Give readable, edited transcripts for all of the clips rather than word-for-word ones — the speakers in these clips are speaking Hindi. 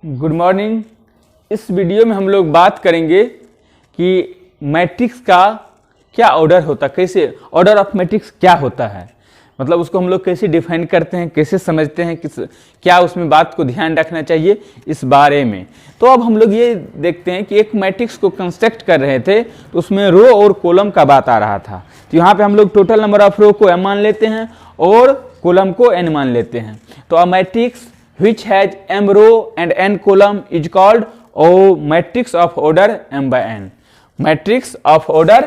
Good morning. इस वीडियो में हम लोग बात करेंगे कि मैट्रिक्स का क्या ऑर्डर होता है, कैसे ऑर्डर ऑफ मैट्रिक्स क्या होता है, मतलब उसको हम लोग कैसे डिफाइन करते हैं, कैसे समझते हैं, क्या उसमें बात को ध्यान रखना चाहिए इस बारे में। तो अब हम लोग ये देखते हैं कि एक मैट्रिक्स को कंस्ट्रक्ट कर रहे थे तो उसमें रो और कॉलम का बात आ रहा था। तो यहाँ पे हम लोग टोटल नंबर ऑफ रो को m मान लेते हैं और कॉलम को n मान लेते हैं। तो a matrix which has m row and n column is called matrix of order m by n. Matrix of order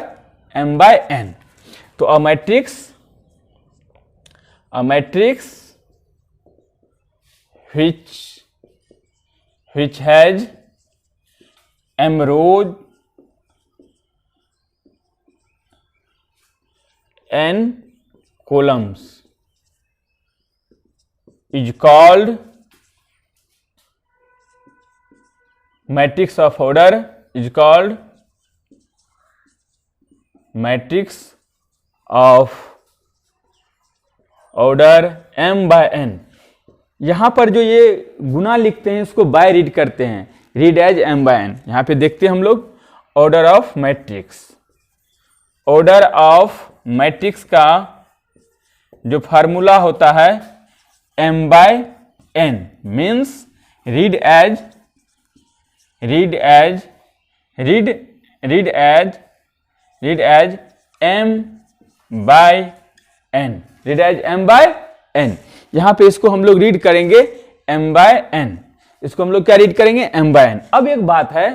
m by n. तो a matrix which has m rows and columns is called matrix of order is called matrix of order m by n। यहां पर जो ये गुना लिखते हैं इसको बाय रीड करते हैं, read as m by n। यहां पे देखते हैं हम लोग order of matrix. Order of matrix का जो फार्मूला होता है m by n means read as m by n, read as m by n। यहां पे इसको हम लोग रीड करेंगे m by n, इसको हम लोग क्या रीड करेंगे m by n। अब एक बात है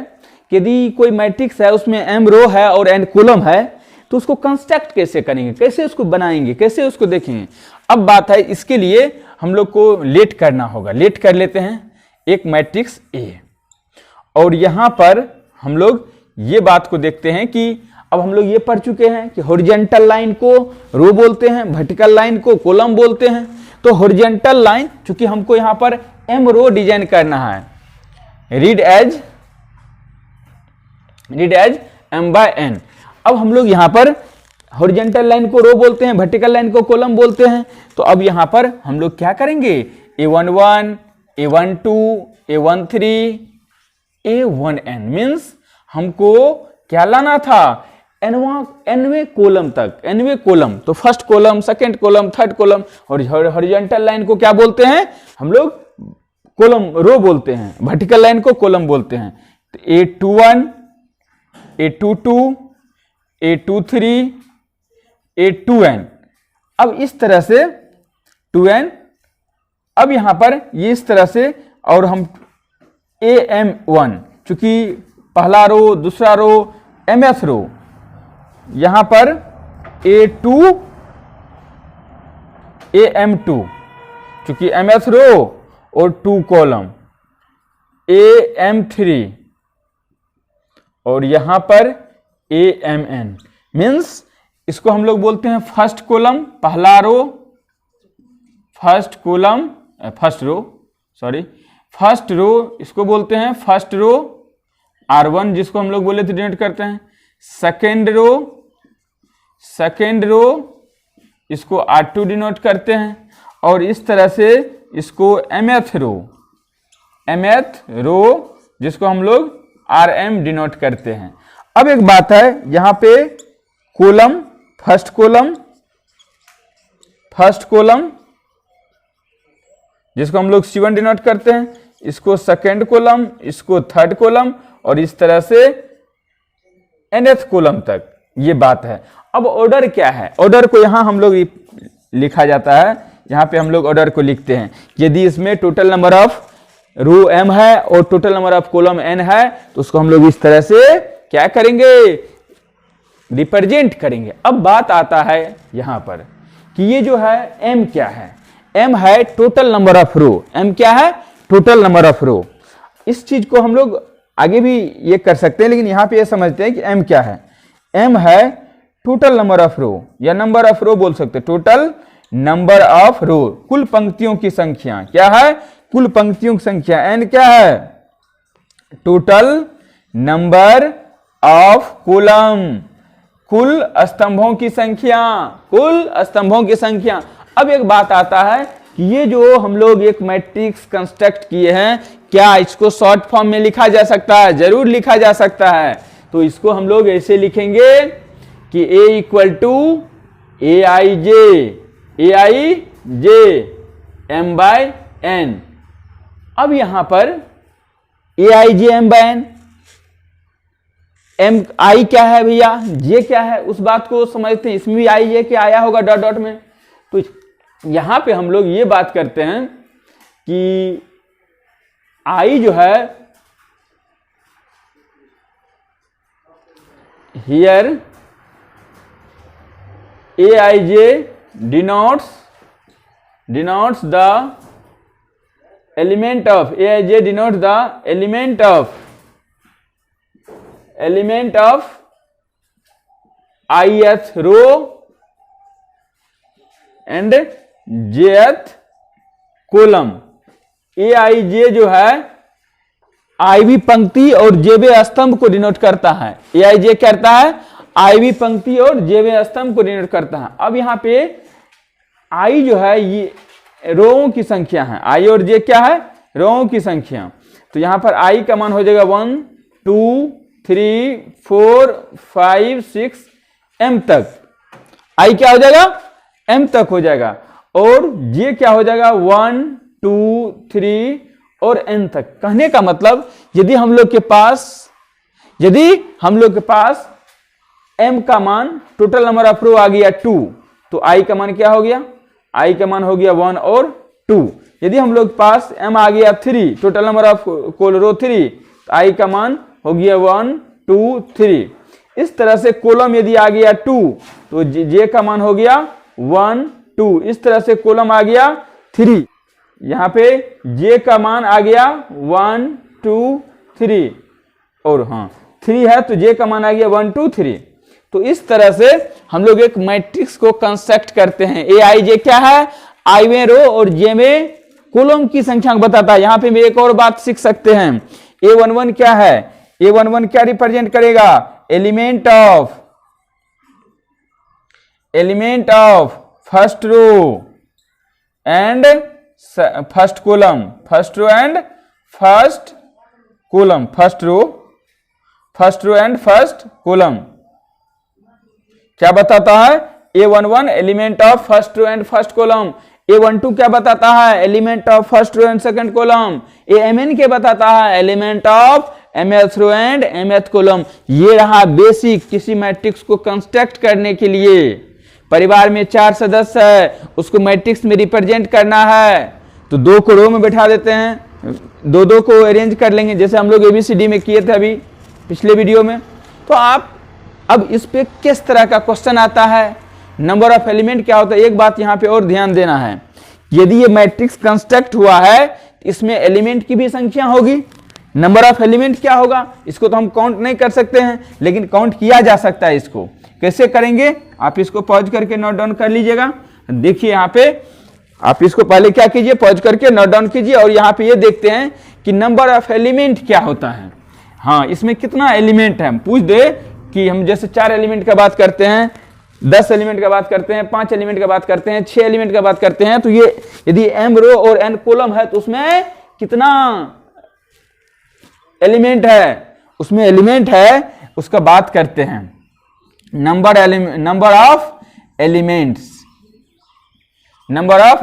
कि यदि कोई मैट्रिक्स है उसमें m रो है और n कॉलम है तो उसको कंस्ट्रक्ट कैसे करेंगे, कैसे उसको बनाएंगे, कैसे उसको देखेंगे। अब बात है इसके लिए हम लोग को लेट करना होगा। लेट कर लेते हैं एक मैट्रिक्स A और यहां पर हम लोग ये बात को देखते हैं कि अब हम लोग ये पढ़ चुके हैं कि हॉरिजॉन्टल लाइन को रो बोलते हैं, वर्टिकल लाइन को कॉलम बोलते हैं। तो हॉरिजॉन्टल लाइन चूंकि हमको यहां पर m रो डिजाइन करना है, read as m by n। अब हम लोग यहां पर हॉरिजॉन्टल लाइन को रो बोलते हैं, वर्टिकल लाइन को कॉलम बोलते हैं। तो अब यहां पर हम लोग क्या करेंगे, a11 a12 a13 a1n means हमको क्या लाना था, nवें कॉलम तक, nवें कॉलम। तो first column, second column, third column. और हॉरिजॉन्टल लाइन को क्या बोलते हैं हम लोग, कॉलम रो बोलते हैं, वर्टिकल लाइन को कॉलम बोलते हैं। तो a21 a22 a23 a2n। अब इस तरह से 2n, अब यहां पर ये इस तरह से, और हम am1 चूंकि पहला रो दूसरा रो mth रो, यहां पर a2 am2 चूंकि mth रो और 2 कॉलम am3 और यहां पर amn मीन्स इसको हम लोग बोलते हैं फर्स्ट कॉलम, पहला रो, फर्स्ट कॉलम, फर्स्ट रो इसको बोलते हैं फर्स्ट रो R1 जिसको हम लोग बोले थे डिनोट करते हैं। सेकेंड रो इसको R2 डिनोट करते हैं और इस तरह से इसको mth रो जिसको हम लोग RM डिनोट करते हैं। अब एक बात है यहां पे कॉलम, फर्स्ट कॉलम जिसको हम लोग C1 डिनोट करते हैं, इसको सेकेंड कॉलम, इसको थर्ड कॉलम और इस तरह से nth कॉलम तक। ये बात है। अब ऑर्डर क्या है, ऑर्डर को यहां हम लोग लिखा जाता है, यहां पे हम लोग ऑर्डर को लिखते हैं। यदि इसमें total number of row m है और total number of column n है तो उसको हम लोग इस तरह से क्या करेंगे, रिप्रेजेंट करेंगे। अब बात आता है यहां पर कि ये जो है m क्या है, m है total number of row. m क्या है, टोटल नंबर ऑफ रो। इस चीज को हम लोग आगे भी ये कर सकते हैं, लेकिन यहां पे ये समझते हैं कि m क्या है। m है टोटल नंबर ऑफ रो या नंबर ऑफ रो बोल सकते हैं, टोटल नंबर ऑफ रो, कुल पंक्तियों की संख्या। क्या है, कुल पंक्तियों की संख्या। n क्या है, टोटल नंबर ऑफ कॉलम, कुल स्तंभों की संख्या, कुल स्तंभों की संख्या। अब एक बात आता है कि ये जो हम लोग एक मैट्रिक्स कंस्ट्रक्ट किए हैं, क्या इसको शॉर्ट फॉर्म में लिखा जा सकता है? जरूर लिखा जा सकता है। तो इसको हम लोग ऐसे लिखेंगे कि A equal to A I J m by n। अब यहां पर A I J M by N, M I क्या है भैया, जे क्या है, उस बात को समझते हैं। इसमें भी आई जे क्या आया होगा डॉट डॉट में। तो यहां पे हम लोग ये बात करते हैं कि आई जो है here A I J denotes the element of Aij denotes the element of ith row and jth column. Aij जो है आईवी पंक्ति और जेवे स्तंभ को डिनोट करता है। Aij करता है आईवी पंक्ति और जेवे स्तंभ को डिनोट करता है। अब यहां पे आई जो है ये रोओं की संख्या है, आई और जे क्या है, रोओं की संख्या। तो यहां पर आई का मान हो जाएगा 1 2 3 4 5 6 एम तक। आई क्या हो जाएगा, एम तक हो जाएगा। और जे क्या हो जाएगा 1 2 3 और एन तक। कहने का मतलब यदि हम लोग के पास एम का मान टोटल नंबर ऑफ रो आ गया 2, तो आई का मान क्या हो गया, आई का मान हो गया 1 और 2। यदि हम लोग पास एम आ गया 3, टोटल नंबर ऑफ कोल रो 3, तो आई का मान हो गया 1 2 3। इस तरह से कॉलम यदि आ गया 2, तो जे का मान हो गया 1 2। इस तरह से कॉलम आ गया 3, यहां पे जे का मान आ गया 1 2 3 और हाँ 3 है तो जे का मान आ गया 1 2 3। तो इस तरह से हम लोग एक मैट्रिक्स को कंस्ट्रक्ट करते हैं। ए आई जे क्या है, आई में रो और जे में कॉलम की संख्या को बताता है। यहां पे भी एक और बात सीख सकते हैं। A11 क्या है, A11 क्या रिप्रेजेंट करेगा, element of first row and first column, first row and first column, first row and first column. क्या बताता है, A11 element of first row and first column. A12 क्या बताता है, element of first row and second column. AMN क्या बताता है, element of mth row and mth column. ये रहा बेसिक किसी मैट्रिक्स को कंस्ट्रक्ट करने के लिए। परिवार में 4 सदस्य है, उसको मैट्रिक्स में रिप्रेजेंट करना है, तो 2 को रो में बैठा देते हैं, 2 को अरेंज कर लेंगे, जैसे हम लोग ABCD में किए थे अभी पिछले वीडियो में। तो आप अब इस पे किस तरह का क्वेश्चन आता है, नंबर ऑफ एलिमेंट क्या होता है। एक बात यहां पे और ध्यान देना है, यदि ये मैट्रिक्स कंस्ट्रक्ट हुआ है तो इसमें एलिमेंट की भी संख्या होगी। नंबर ऑफ एलिमेंट क्या होगा, इसको तो हम काउंट नहीं कर सकते हैं, लेकिन काउंट किया जा सकता है। इसको कैसे करेंगे, आप इसको पॉज करके नोट डाउन कर लीजिएगा। देखिए यहाँ पे आप इसको पहले क्या कीजिए, पॉज करके नोट डाउन कीजिए और यहाँ पे ये देखते हैं कि नंबर ऑफ एलिमेंट क्या होता है। हाँ, इसमें कितना एलिमेंट है, पूछ दे कि हम जैसे 4 एलिमेंट का बात करते हैं, 10 एलिमेंट का बात करते हैं, 5 एलिमेंट का बात करते हैं, 6 एलिमेंट का बात करते हैं, तो ये यदि m रो और n कॉलम है तो उसमें कितना एलिमेंट है, उसमें एलिमेंट है, उसका बात करते हैं। नंबर ऑफ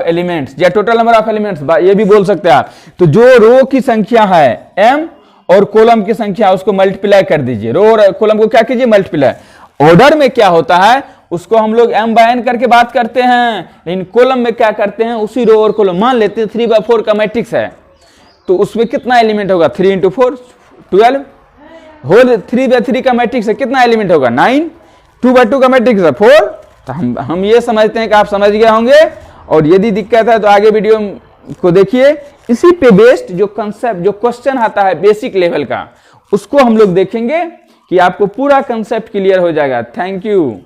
एलिमेंट्स या टोटल नंबर ऑफ एलिमेंट्स, ये भी बोल सकते हैं आप। तो जो रो की संख्या है m और कॉलम की संख्या, उसको मल्टीप्लाई कर दीजिए। रो और कॉलम को क्या कीजिए, मल्टीप्लाई। ऑर्डर में क्या होता है, उसको हम लोग m/n करके बात करते हैं, लेकिन कॉलम में क्या करते हैं, उसी रो और कॉलम। मान लेते हैं 3/4 का मैट्रिक्स है, तो उसमें कितना एलिमेंट होगा, 3 × 4 12। होल 3/3 का मैट्रिक्स है, कितना एलिमेंट होगा, 9। 2/2 का मैट्रिक्स है 4। तो हम ये समझते हैं कि आप समझ गए होंगे। और यदि दिक्कत है तो आगे वीडियो को देखिए। इसी पे बेस्ड जो कंसेप्ट, जो क्वेश्चन आता है बेसिक लेवल का, उसको हम लोग देखेंगे कि आपको पूरा कंसेप्ट क्लियर हो जाएगा। Thank you.